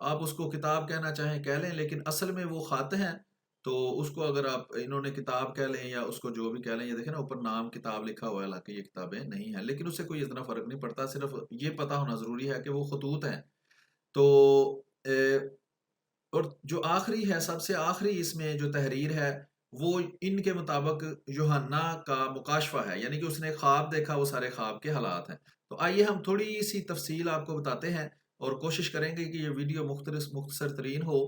آپ اس کو کتاب کہنا چاہیں کہہ لیں، لیکن اصل میں وہ خط ہیں، تو اس کو اگر آپ انہوں نے کتاب کہہ لیں یا اس کو جو بھی کہہ لیں، یہ دیکھیں نا اوپر نام کتاب لکھا ہوا ہے، حالانکہ یہ کتابیں نہیں ہیں، لیکن اس سے کوئی اتنا فرق نہیں پڑتا، صرف یہ پتا ہونا ضروری ہے کہ وہ خطوط ہیں۔ تو اور جو آخری ہے، سب سے آخری اس میں جو تحریر ہے، وہ ان کے مطابق یوحنا کا مکاشفہ ہے، یعنی کہ اس نے خواب دیکھا، وہ سارے خواب کے حالات ہیں۔ تو آئیے ہم تھوڑی سی تفصیل آپ کو بتاتے ہیں، اور کوشش کریں گے کہ یہ ویڈیو مختصر ترین ہو،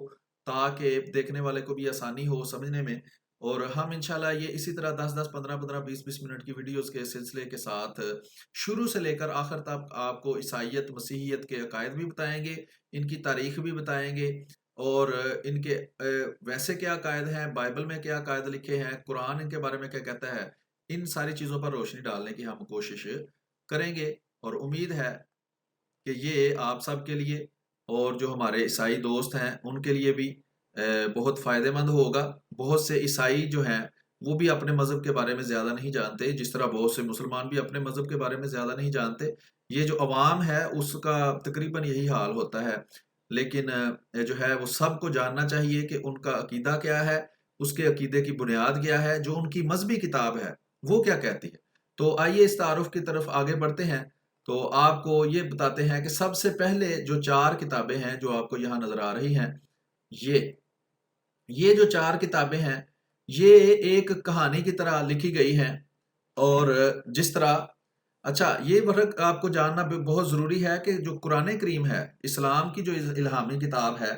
تاکہ دیکھنے والے کو بھی آسانی ہو سمجھنے میں، اور ہم انشاءاللہ یہ اسی طرح 10-10 15-15 20-20 منٹ کی ویڈیوز کے سلسلے کے ساتھ شروع سے لے کر آخر تک آپ کو عیسائیت مسیحیت کے عقائد بھی بتائیں گے، ان کی تاریخ بھی بتائیں گے، اور ان کے ویسے کیا عقائد ہیں، بائبل میں کیا عقائد لکھے ہیں، قرآن ان کے بارے میں کیا کہتا ہے، ان ساری چیزوں پر روشنی ڈالنے کی ہم کوشش کریں گے، اور امید ہے کہ یہ آپ سب کے لیے اور جو ہمارے عیسائی دوست ہیں ان کے لیے بھی بہت فائدہ مند ہوگا۔ بہت سے عیسائی جو ہیں وہ بھی اپنے مذہب کے بارے میں زیادہ نہیں جانتے، جس طرح بہت سے مسلمان بھی اپنے مذہب کے بارے میں زیادہ نہیں جانتے۔ یہ جو عوام ہے اس کا تقریباً یہی حال ہوتا ہے، لیکن جو ہے وہ سب کو جاننا چاہیے کہ ان کا عقیدہ کیا ہے، اس کے عقیدے کی بنیاد کیا ہے، جو ان کی مذہبی کتاب ہے وہ کیا کہتی ہے۔ تو آئیے اس تعارف کی طرف آگے بڑھتے ہیں۔ تو آپ کو یہ بتاتے ہیں کہ سب سے پہلے جو 4 کتابیں ہیں جو آپ کو یہاں نظر آ رہی ہیں، یہ جو 4 کتابیں ہیں یہ ایک کہانی کی طرح لکھی گئی ہیں، اور جس طرح اچھا یہ فرق آپ کو جاننا بہت ضروری ہے کہ جو قرآن کریم ہے، اسلام کی جو الہامی کتاب ہے،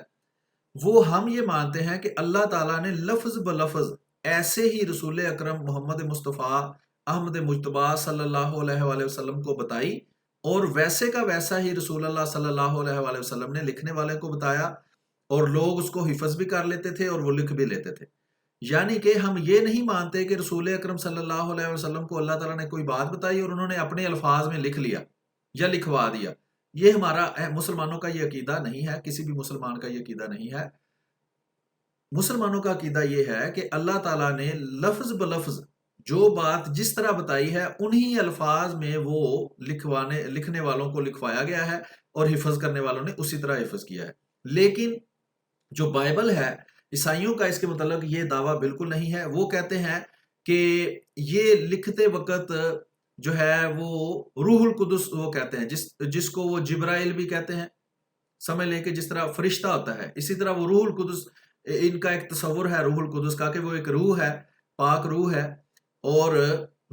وہ ہم یہ مانتے ہیں کہ اللہ تعالیٰ نے لفظ بلفظ ایسے ہی رسول اکرم محمد مصطفیٰ احمد مجتبیٰ صلی اللہ علیہ وآلہ وسلم کو بتائی، اور ویسے کا ویسا ہی رسول اللہ صلی اللہ علیہ وآلہ وسلم نے لکھنے والے کو بتایا، اور لوگ اس کو حفظ بھی کر لیتے تھے اور وہ لکھ بھی لیتے تھے۔ یعنی کہ ہم یہ نہیں مانتے کہ رسول اکرم صلی اللہ علیہ وسلم کو اللہ تعالیٰ نے کوئی بات بتائی اور انہوں نے اپنے الفاظ میں لکھ لیا یا لکھوا دیا۔ یہ ہمارا مسلمانوں کا یہ عقیدہ نہیں ہے، کسی بھی مسلمان کا یہ عقیدہ نہیں ہے۔ مسلمانوں کا عقیدہ یہ ہے کہ اللہ تعالیٰ نے لفظ بلفظ جو بات جس طرح بتائی ہے انہی الفاظ میں وہ لکھنے والوں کو لکھوایا گیا ہے، اور حفظ کرنے والوں نے اسی طرح حفظ کیا ہے۔ لیکن جو بائبل ہے، عیسائیوں کا اس کے متعلق یہ دعویٰ بالکل نہیں ہے۔ وہ کہتے ہیں کہ یہ لکھتے وقت جو ہے وہ روح القدس وہ کہتے ہیں، جس کو وہ جبرائیل بھی کہتے ہیں، سمجھ لیں کہ جس طرح فرشتہ ہوتا ہے، اسی طرح وہ روح القدس، ان کا ایک تصور ہے روح القدس کا کہ وہ ایک روح ہے، پاک روح ہے، اور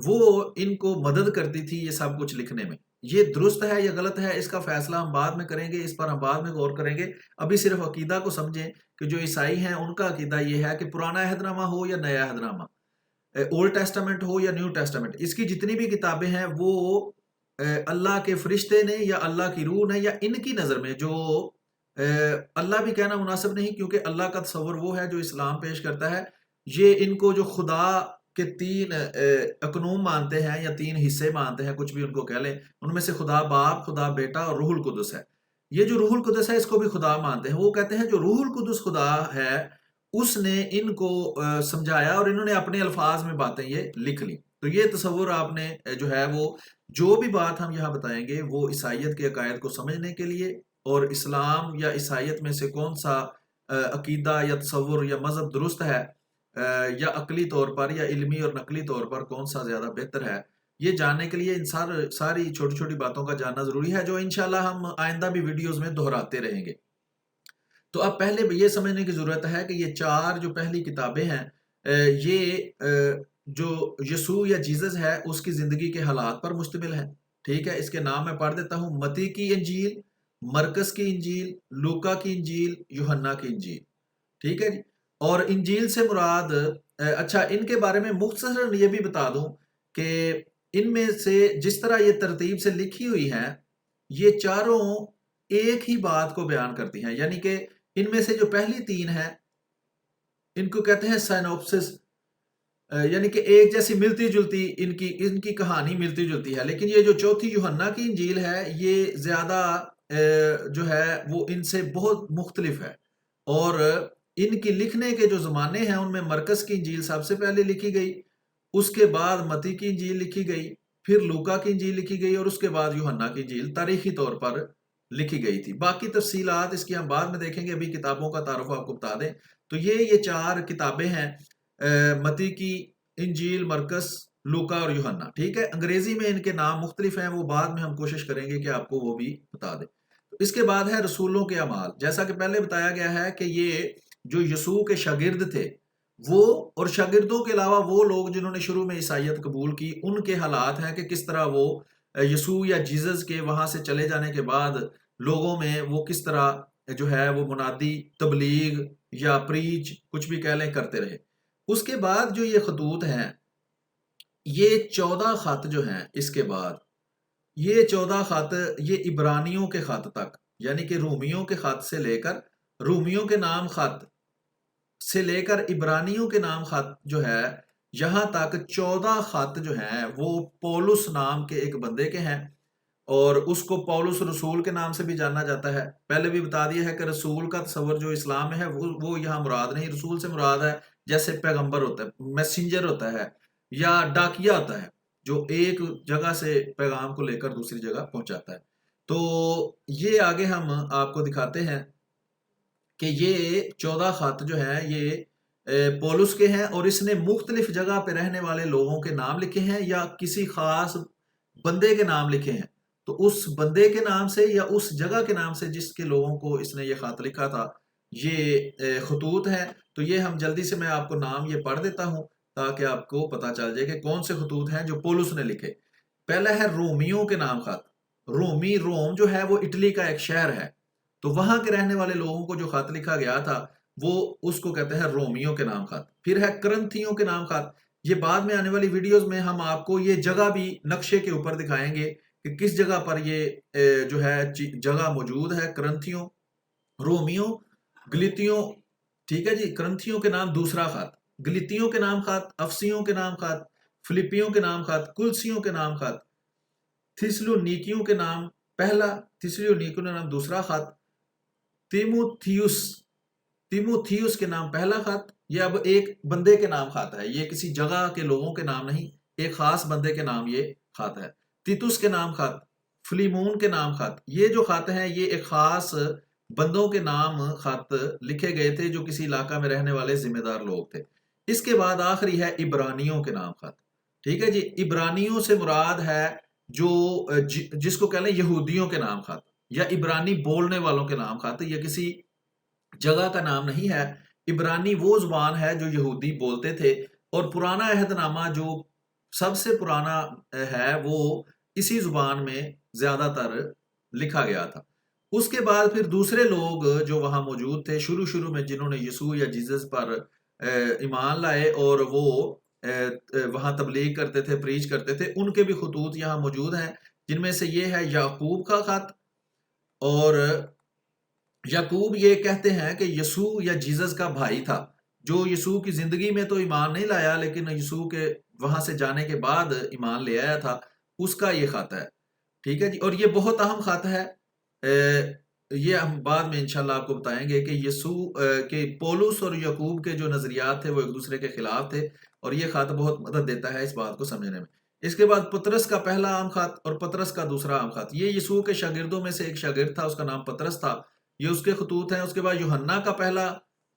وہ ان کو مدد کرتی تھی یہ سب کچھ لکھنے میں۔ یہ درست ہے یا غلط ہے اس کا فیصلہ ہم بعد میں کریں گے، اس پر ہم بعد میں غور کریں گے۔ ابھی صرف عقیدہ کو سمجھیں کہ جو عیسائی ہیں ان کا عقیدہ یہ ہے کہ پرانا عہد نامہ ہو یا نیا عہد نامہ، اولڈ ٹیسٹامنٹ ہو یا نیو ٹیسٹامنٹ، اس کی جتنی بھی کتابیں ہیں وہ اللہ کے فرشتے نے یا اللہ کی روح نے یا ان کی نظر میں، جو اللہ بھی کہنا مناسب نہیں کیونکہ اللہ کا تصور وہ ہے جو اسلام پیش کرتا ہے، یہ ان کو جو خدا کے 3 اقنوم مانتے ہیں یا 3 حصے مانتے ہیں، کچھ بھی ان کو کہہ لیں، ان میں سے خدا باپ، خدا بیٹا اور روح القدس ہے۔ یہ جو روح القدس ہے اس کو بھی خدا مانتے ہیں۔ وہ کہتے ہیں جو روح القدس خدا ہے اس نے ان کو سمجھایا اور انہوں نے اپنے الفاظ میں باتیں یہ لکھ لی۔ تو یہ تصور آپ نے جو ہے وہ جو بھی بات ہم یہاں بتائیں گے وہ عیسائیت کے عقائد کو سمجھنے کے لیے، اور اسلام یا عیسائیت میں سے کون سا عقیدہ یا تصور یا مذہب درست ہے، یا عقلی طور پر یا علمی اور نقلی طور پر کون سا زیادہ بہتر ہے، یہ جاننے کے لیے ان ساری چھوٹی چھوٹی باتوں کا جاننا ضروری ہے، جو انشاءاللہ ہم آئندہ بھی ویڈیوز میں دہراتے رہیں گے۔ تو اب پہلے یہ سمجھنے کی ضرورت ہے کہ یہ 4 جو پہلی کتابیں ہیں، یہ جو یسوع یا جیزس ہے اس کی زندگی کے حالات پر مشتمل ہے۔ ٹھیک ہے، اس کے نام میں پڑھ دیتا ہوں: متی کی انجیل، مرکز کی انجیل، لوکا کی انجیل، یوحنا کی انجیل۔ ٹھیک ہے جی۔ اور انجیل سے مراد اچھا ان کے بارے میں مختصراً یہ بھی بتا دوں کہ ان میں سے جس طرح یہ ترتیب سے لکھی ہوئی ہیں، یہ چاروں ایک ہی بات کو بیان کرتی ہیں، یعنی کہ ان میں سے جو پہلی 3 ہیں ان کو کہتے ہیں سائنوپسس، یعنی کہ ایک جیسی ملتی جلتی ان کی کہانی ملتی جلتی ہے، لیکن یہ جو چوتھی یوحنا کی انجیل ہے یہ زیادہ جو ہے وہ ان سے بہت مختلف ہے، اور ان کی لکھنے کے جو زمانے ہیں ان میں مرکز کی انجیل سب سے پہلے لکھی گئی، اس کے بعد متی کی انجیل لکھی گئی، پھر لوکا کی انجیل لکھی گئی، اور اس کے بعد یوحنا کی انجیل تاریخی طور پر لکھی گئی تھی۔ باقی تفصیلات اس کی ہم بعد میں دیکھیں گے، ابھی کتابوں کا تعارف آپ کو بتا دیں تو یہ 4 کتابیں ہیں، متی کی، انجیل، مرکس، لوکا اور یوحنا، ٹھیک ہے۔ انگریزی میں ان کے نام مختلف ہیں، وہ بعد میں ہم کوشش کریں گے کہ آپ کو وہ بھی بتا دیں۔ اس کے بعد ہے رسولوں کے اعمال، جیسا کہ پہلے بتایا گیا ہے کہ یہ جو یسوع کے شاگرد تھے وہ، اور شاگردوں کے علاوہ وہ لوگ جنہوں نے شروع میں عیسائیت قبول کی، ان کے حالات ہیں کہ کس طرح وہ یسوع یا جیزس کے وہاں سے چلے جانے کے بعد لوگوں میں وہ کس طرح جو ہے وہ منادی، تبلیغ یا پریچ، کچھ بھی کہہ لیں، کرتے رہے۔ اس کے بعد جو یہ خطوط ہیں، یہ 14 خط جو ہیں، اس کے بعد یہ 14 خط، یہ عبرانیوں کے خط تک، یعنی کہ رومیوں کے خط سے لے کر، رومیوں کے نام خط سے لے کر عبرانیوں کے نام خط جو ہے، یہاں تک 14 خط جو ہیں وہ پولس نام کے ایک بندے کے ہیں، اور اس کو پولس رسول کے نام سے بھی جانا جاتا ہے۔ پہلے بھی بتا دیا ہے کہ رسول کا تصور جو اسلام میں ہے وہ یہاں مراد نہیں، رسول سے مراد ہے جیسے پیغمبر ہوتا ہے، میسنجر ہوتا ہے، یا ڈاکیا ہوتا ہے جو ایک جگہ سے پیغام کو لے کر دوسری جگہ پہنچاتا ہے۔ تو یہ آگے ہم آپ کو دکھاتے ہیں کہ یہ 14 خط جو ہیں یہ پولس کے ہیں، اور اس نے مختلف جگہ پہ رہنے والے لوگوں کے نام لکھے ہیں یا کسی خاص بندے کے نام لکھے ہیں۔ تو اس بندے کے نام سے یا اس جگہ کے نام سے جس کے لوگوں کو اس نے یہ خط لکھا تھا، یہ خطوط ہیں۔ تو یہ ہم جلدی سے میں آپ کو نام یہ پڑھ دیتا ہوں تاکہ آپ کو پتا چل جائے کہ کون سے خطوط ہیں جو پولس نے لکھے۔ پہلا ہے رومیوں کے نام خط۔ روم جو ہے وہ اٹلی کا ایک شہر ہے، تو وہاں کے رہنے والے لوگوں کو جو خط لکھا گیا تھا وہ اس کو کہتے ہیں رومیوں کے نام خط۔ پھر ہے کرنتھیوں کے نام خط۔ یہ بعد میں آنے والی ویڈیوز میں ہم آپ کو یہ جگہ بھی نقشے کے اوپر دکھائیں گے کہ کس جگہ پر یہ جو ہے جگہ موجود ہے۔ کرنتھیوں، رومیوں، گلیتیوں، ٹھیک ہے جی۔ کرنتھیوں کے نام دوسرا خط، گلیتیوں کے نام خط، افسیوں کے نام خط، فلپیوں کے نام خط، کلسیوں کے نام خط، تھیسلونیکیوں کے نام پہلا، تھیسلونیکیوں کے نام دوسرا خط، تیموتھیوس کے نام پہلا خط۔ یہ اب ایک بندے کے نام خط ہے، یہ کسی جگہ کے لوگوں کے نام نہیں، ایک خاص بندے کے نام یہ خط ہے۔ تیتوس کے نام خط، فلیمون کے نام خط۔ یہ جو خط ہیں یہ ایک خاص بندوں کے نام خط لکھے گئے تھے جو کسی علاقہ میں رہنے والے ذمہ دار لوگ تھے۔ اس کے بعد آخری ہے عبرانیوں کے نام خط، ٹھیک ہے جی۔ عبرانیوں سے مراد ہے جو جس کو کہہ لیں یہودیوں کے نام خط یا عبرانی بولنے والوں کے نام خط، یہ کسی جگہ کا نام نہیں ہے۔ عبرانی وہ زبان ہے جو یہودی بولتے تھے، اور پرانا عہد نامہ جو سب سے پرانا ہے وہ اسی زبان میں زیادہ تر لکھا گیا تھا۔ اس کے بعد پھر دوسرے لوگ جو وہاں موجود تھے شروع میں، جنہوں نے یسوع یا جیزس پر ایمان لائے اور وہ وہاں تبلیغ کرتے تھے، پریچ کرتے تھے، ان کے بھی خطوط یہاں موجود ہیں، جن میں سے یہ ہے یعقوب کا خط۔ اور یعقوب یہ کہتے ہیں کہ یسوع یا جیزس کا بھائی تھا، جو یسوع کی زندگی میں تو ایمان نہیں لایا لیکن یسوع کے وہاں سے جانے کے بعد ایمان لے آیا تھا، اس کا یہ خط ہے، ٹھیک ہے جی۔ اور یہ بہت اہم خط ہے، یہ ہم بعد میں انشاءاللہ آپ کو بتائیں گے کہ یسوع کہ پولس اور یعقوب کے جو نظریات تھے وہ ایک دوسرے کے خلاف تھے، اور یہ خط بہت مدد دیتا ہے اس بات کو سمجھنے میں۔ اس کے بعد پطرس کا پہلا عام خط اور پطرس کا دوسرا عام خط۔ یہ یسوع کے شاگردوں میں سے ایک شاگرد تھا، اس کا نام پطرس تھا، یہ اس کے خطوط ہیں۔ اس کے بعد یوحنا کا پہلا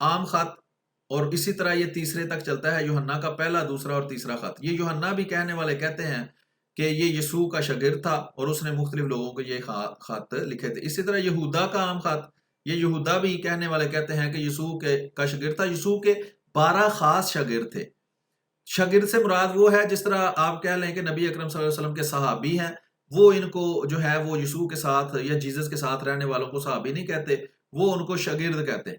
عام خط، اور اسی طرح یہ تیسرے تک چلتا ہے، یوحنا کا پہلا، دوسرا اور تیسرا خط۔ یہ یوحنا بھی کہنے والے کہتے ہیں کہ یہ یسوع کا شاگرد تھا اور اس نے مختلف لوگوں کو یہ خط لکھے تھے۔ اسی طرح یہودا کا عام خط، یہ یہودا بھی کہنے والے کہتے ہیں کہ یسوع کا شاگرد تھا۔ یسوع کے 12 خاص شاگرد تھے۔ شاگرد سے مراد وہ ہے جس طرح آپ کہہ لیں کہ نبی اکرم صلی اللہ علیہ وسلم کے صحابی ہیں، وہ ان کو جو ہے وہ یسوع کے ساتھ یا جیزس کے ساتھ رہنے والوں کو صحابی نہیں کہتے، وہ ان کو شاگرد کہتے ہیں۔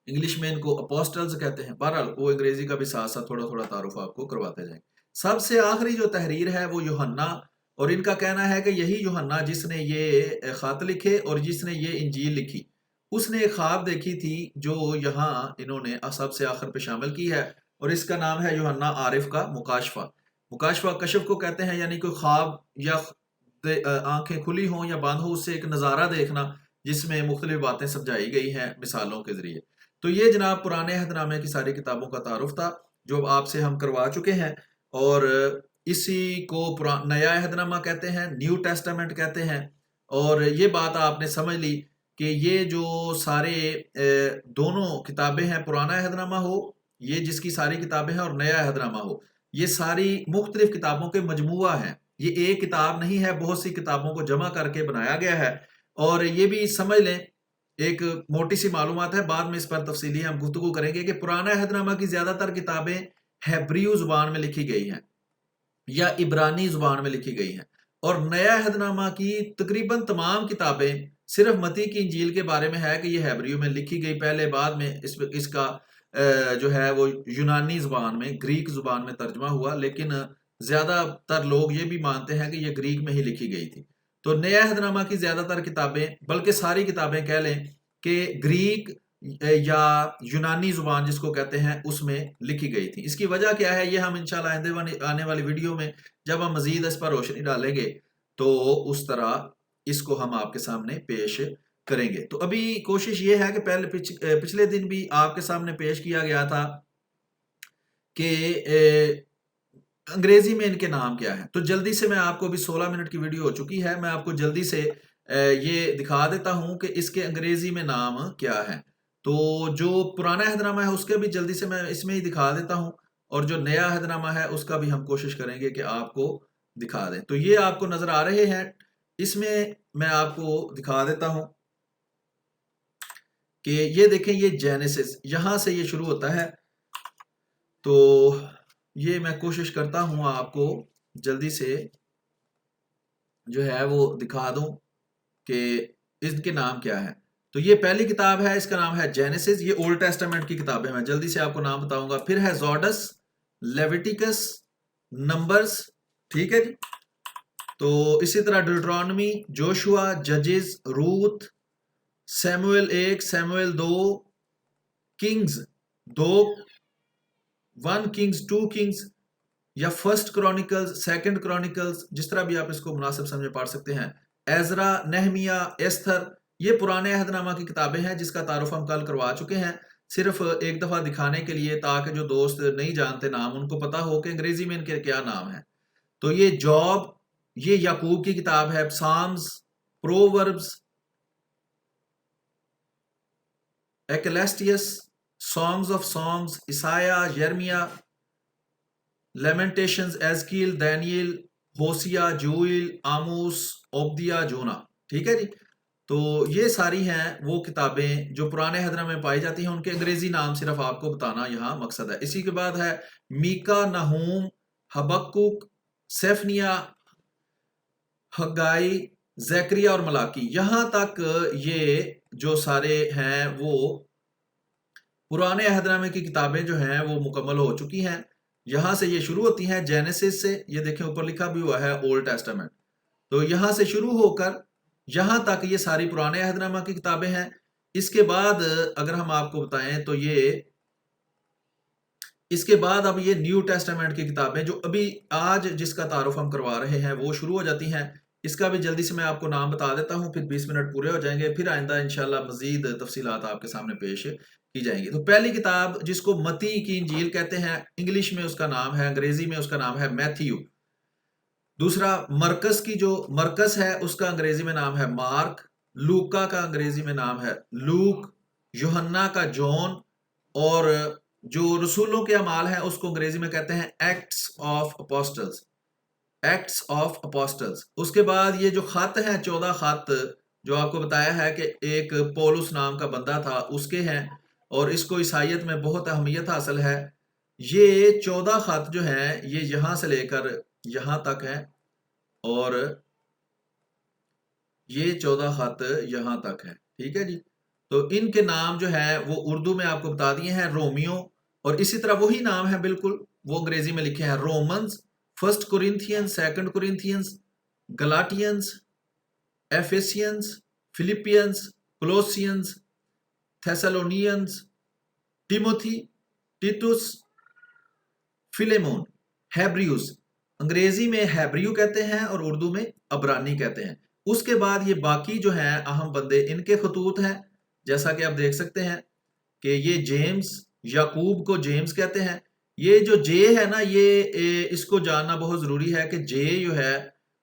انگلش میں ان کو اپوسٹلز کہتے ہیں۔ بہرحال وہ انگریزی کا بھی ساتھ ساتھ تھوڑا تھوڑا تعارف آپ کو کرواتے جائیں۔ سب سے آخری جو تحریر ہے وہ یوحنا، اور ان کا کہنا ہے کہ یہی یوحنا جس نے یہ خط لکھے اور جس نے یہ انجیل لکھی، اس نے ایک خواب دیکھی تھی جو یہاں انہوں نے سب سے آخر پہ شامل کی ہے، اور اس کا نام ہے یوحنا عارف کا مکاشفہ۔ مکاشفہ کشف کو کہتے ہیں، یعنی کوئی خواب یا آنکھیں کھلی ہوں یا بند ہو، اس سے ایک نظارہ دیکھنا جس میں مختلف باتیں سمجھائی گئی ہیں مثالوں کے ذریعے۔ تو یہ جناب پرانے عہد نامے کی ساری کتابوں کا تعارف تھا جو آپ سے ہم کروا چکے ہیں، اور اسی کو نیا عہد نامہ کہتے ہیں، نیو ٹیسٹامنٹ کہتے ہیں، اور یہ بات آپ نے سمجھ لی کہ یہ جو سارے دونوں کتابیں ہیں، پرانا عہد نامہ ہو، یہ جس کی ساری کتابیں ہیں، اور نیا عہد نامہ ہو، یہ ساری مختلف کتابوں کے مجموعہ ہیں. یہ ایک کتاب نہیں ہے، بہت سی کتابوں کو جمع کر کے بنایا گیا ہے. اور یہ بھی سمجھ لیں، ایک موٹی سی معلومات ہے، بعد میں اس پر تفصیلی ہم گفتگو کریں گے، کہ پرانا عہد نامہ کی زیادہ تر کتابیں ہیبریو زبان میں لکھی گئی ہیں یا عبرانی زبان میں لکھی گئی ہیں، اور نیا عہد نامہ کی تقریباً تمام کتابیں صرف متی کی انجیل کے بارے میں ہے کہ یہ ہیبریو میں لکھی گئی، پہلے بعد میں اس کا جو ہے وہ یونانی زبان میں، گریک زبان میں ترجمہ ہوا، لیکن زیادہ تر لوگ یہ بھی مانتے ہیں کہ یہ گریک میں ہی لکھی گئی تھی. تو نیا عہد نامہ کی زیادہ تر کتابیں، بلکہ ساری کتابیں کہہ لیں کہ گریک یا یونانی زبان جس کو کہتے ہیں اس میں لکھی گئی تھی. اس کی وجہ کیا ہے، یہ ہم انشاءاللہ آنے والی ویڈیو میں جب ہم مزید اس پر روشنی ڈالیں گے تو اس طرح اس کو ہم آپ کے سامنے پیش کریں گے. تو ابھی کوشش یہ ہے کہ پچھلے دن بھی آپ کے سامنے پیش کیا گیا تھا کہ انگریزی میں ان کے نام کیا ہے. تو جلدی سے میں آپ کو ابھی 16 منٹ کی ویڈیو ہو چکی ہے، میں آپ کو جلدی سے یہ دکھا دیتا ہوں کہ اس کے انگریزی میں نام کیا ہے. تو جو پرانا عہد نامہ ہے اس کے بھی جلدی سے میں اس میں ہی دکھا دیتا ہوں، اور جو نیا عہد نامہ ہے اس کا بھی ہم کوشش کریں گے کہ آپ کو دکھا دیں. تو یہ آپ کو نظر آ رہے ہیں، اس میں آپ کو دکھا دیتا ہوں کہ یہ دیکھیں، یہ جینیسس یہاں سے یہ شروع ہوتا ہے. تو یہ میں کوشش کرتا ہوں آپ کو جلدی سے جو ہے وہ دکھا دوں کہ اس کے نام کیا ہے. تو یہ پہلی کتاب ہے، اس کا نام ہے جینیسس. یہ اولڈ ٹیسٹامنٹ کی کتاب ہے، میں جلدی سے آپ کو نام بتاؤں گا. پھر ہے زوڈس، لیویٹیکس، نمبرز، ٹھیک ہے جی. تو اسی طرح ڈیوٹرانومی، جوشوا، ججز، Ruth, Samuel 1، Samuel 2، Kings 2، 1 Kings, 2 Kings, یا فرسٹ کرونیکلز، سیکنڈ کرونیکلز، جس طرح بھی آپ اس کو مناسب سمجھے پڑھ سکتے ہیں. ایزرا، نہمیہ، ایستھر، یہ پرانے عہد نامہ کی کتابیں ہیں جس کا تعارف ہم کل کروا چکے ہیں، صرف ایک دفعہ دکھانے کے لیے تاکہ جو دوست نہیں جانتے نام ان کو پتا ہو کہ انگریزی میں ان کے کیا نام ہے. تو یہ جاب، یہ یعقوب کی کتاب ہے. Psalms, پرووربز، ایکلیسٹیس، songs of songs, عیسائیہ، یرمیہ، لیمنٹیشنز، ایزکیل، دانیل، ہوسیا، جوئیل، Amos, اوبدیہ، جونا، ٹھیک ہے جی. تو یہ ساری ہیں وہ کتابیں جو پرانے عہد نامے میں پائی جاتی ہیں، ان کے انگریزی نام صرف آپ کو بتانا یہاں مقصد ہے. اسی کے بعد ہے میکا، نہوم، حبقوق، سیفنیا، حگائی، زکریا اور ملاکی. یہاں تک یہ جو سارے ہیں وہ پرانے عہد نامے کی کتابیں جو ہیں وہ مکمل ہو چکی ہیں. یہاں سے یہ شروع ہوتی ہیں جینیسس سے، یہ دیکھیں اوپر لکھا بھی ہوا ہے اولڈ ٹیسٹامنٹ. تو یہاں سے شروع ہو کر یہاں تک یہ ساری پرانے عہد نامہ کی کتابیں ہیں. اس کے بعد اگر ہم آپ کو بتائیں تو اس کے بعد اب یہ نیو ٹیسٹامنٹ کی کتابیں جو ابھی آج جس کا تعارف ہم کروا رہے ہیں وہ شروع ہو جاتی ہیں. اس کا بھی جلدی سے میں آپ کو نام بتا دیتا ہوں، پھر 20 منٹ پورے ہو جائیں گے، پھر آئندہ انشاءاللہ مزید تفصیلات آپ کے سامنے پیش کی جائیں گی. تو پہلی کتاب جس کو متی کی انجیل کہتے ہیں، انگلش میں اس کا نام ہے، انگریزی میں اس کا نام ہے میتھیو. دوسرا مرکز کی جو مرکز ہے اس کا انگریزی میں نام ہے مارک. لوکا کا انگریزی میں نام ہے لوک. یوحنا کا جون. اور جو رسولوں کے اعمال ہیں اس کو انگریزی میں کہتے ہیں Acts of Apostles. Acts of Apostles. اس کے بعد یہ جو خط ہیں 14 خط جو آپ کو بتایا ہے کہ ایک پولس نام کا بندہ تھا اس کے ہیں، اور اس کو عیسائیت میں بہت اہمیت حاصل ہے. یہ 14 خط جو ہیں یہ یہاں سے لے کر یہاں تک ہیں، اور یہ 14 خط یہاں تک ہیں، ٹھیک ہے جی. تو ان کے نام جو ہیں وہ اردو میں آپ کو بتا دیے ہیں، رومیو. اور اسی طرح وہی نام ہے بالکل وہ انگریزی میں لکھے ہیں، رومنز، فرسٹ کورنتھینز، سیکنڈ کورنتھینز، گلاٹینز، ایفیسینز، فلپینز، کولوسینز، تھیسالونینز، ٹیموتھی، ٹیٹوس، فیلیمون، ہیبریوز. انگریزی میں ہیبریو کہتے ہیں اور اردو میں عبرانی کہتے ہیں. اس کے بعد یہ باقی جو ہیں اہم بندے ان کے خطوط ہیں، جیسا کہ آپ دیکھ سکتے ہیں کہ یہ جیمز، یعقوب کو جیمز کہتے ہیں. یہ جو جے ہے نا، یہ اس کو جاننا بہت ضروری ہے کہ جے جو ہے،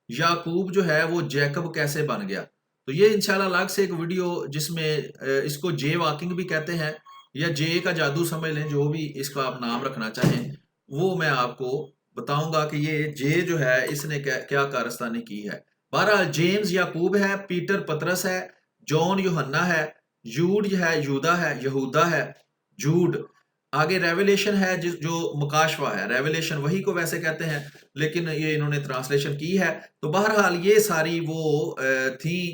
یعقوب جو ہے وہ جیکب کیسے بن گیا. تو یہ انشاءاللہ الگ سے ایک ویڈیو جس میں اس کو جے واکنگ بھی کہتے ہیں یا جے کا جادو سمجھ لیں، جو بھی اس کا آپ نام رکھنا چاہیں، وہ میں آپ کو بتاؤں گا کہ یہ جے جو ہے اس نے کیا کارستانی کی ہے۔ بہرحال جیمز یعقوب ہے، پیٹر پطرس ہے، جون یوحنا ہے، یوڈ ہے یہودا ہے، یہودا ہے، جوڈ، آگے ریویلیشن ہے جو مکاشفہ ہے، ریویلیشن وہی کو ویسے کہتے ہیں لیکن یہ انہوں نے ٹرانسلیشن کی ہے۔ تو بہرحال یہ ساری وہ تھیں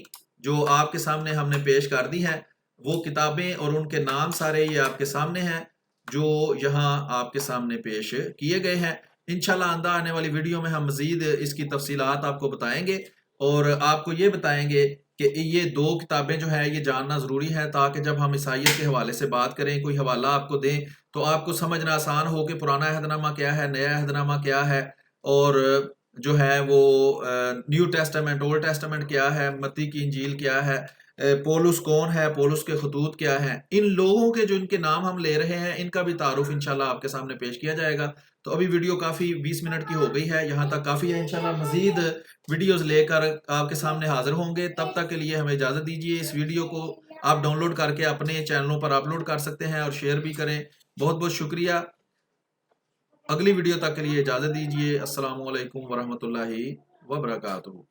جو آپ کے سامنے ہم نے پیش کر دی ہیں، وہ کتابیں اور ان کے نام سارے یہ آپ کے سامنے ہیں جو یہاں آپ کے سامنے پیش کیے گئے ہیں۔ انشاءاللہ آئندہ آنے والی ویڈیو میں ہم مزید اس کی تفصیلات آپ کو بتائیں گے اور آپ کو یہ بتائیں گے کہ یہ دو کتابیں جو ہیں یہ جاننا ضروری ہے تاکہ جب ہم عیسائیت کے حوالے سے بات کریں، کوئی حوالہ آپ کو دیں تو آپ کو سمجھنا آسان ہو کہ پرانا عہد نامہ کیا ہے، نیا عہد نامہ کیا ہے، اور جو ہے وہ نیو ٹیسٹامنٹ، اولڈ ٹیسٹامنٹ کیا ہے، متی کی انجیل کیا ہے، پولس کون ہے، پولس کے خطوط کیا ہیں، ان لوگوں کے جو ان کے نام ہم لے رہے ہیں ان کا بھی تعارف انشاءاللہ آپ کے سامنے پیش کیا جائے گا۔ تو ابھی ویڈیو کافی 20 منٹ کی ہو گئی ہے، یہاں تک کافی ہے، انشاءاللہ مزید ویڈیوز لے کر آپ کے سامنے حاضر ہوں گے۔ تب تک کے لیے ہمیں اجازت دیجیے، اس ویڈیو کو آپ ڈاؤن لوڈ کر کے اپنے چینلوں پر اپلوڈ کر سکتے ہیں اور شیئر بھی کریں۔ بہت بہت شکریہ، اگلی ویڈیو تک کے لیے اجازت دیجیے۔ السلام علیکم ورحمۃ اللہ وبرکاتہ۔